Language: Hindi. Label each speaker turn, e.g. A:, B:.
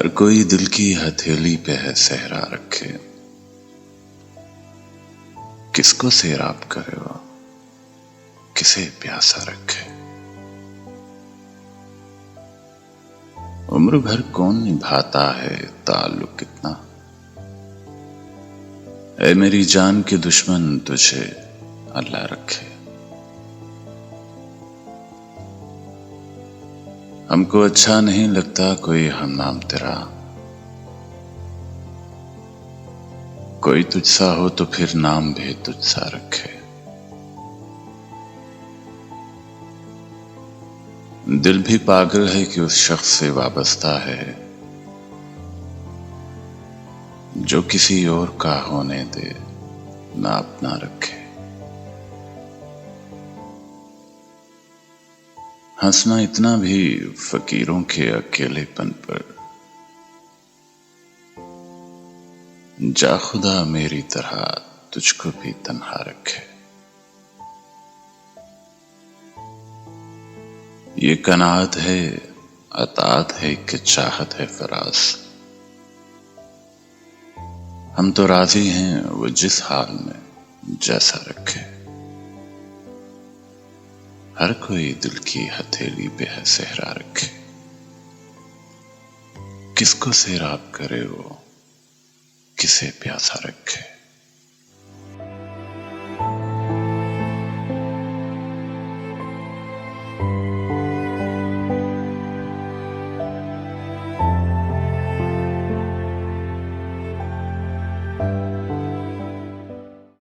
A: हर कोई दिल की हथेली पे है सहरा रखे, किसको सैराब करे वो, किसे प्यासा रखे। उम्र भर कौन निभाता है ताल्लुक कितना, ऐ मेरी जान के दुश्मन तुझे अल्लाह रखे। हमको अच्छा नहीं लगता कोई हम नाम तेरा, कोई तुझसा हो तो फिर नाम भी तुझसा रखे। दिल भी पागल है कि उस शख्स से वाबस्ता है जो किसी और का होने दे ना अपना रखे। हंसना इतना भी फकीरों के अकेलेपन पर, जा खुदा मेरी तरह तुझको भी तन्हा रखे। ये कनात है, अतात है कि चाहत है फराज, हम तो राजी हैं वो जिस हाल में जैसा रखे। हर कोई दिल की हथेली पे है सहरा रखे, किसको सैराब करे वो, किसे प्यासा रखे।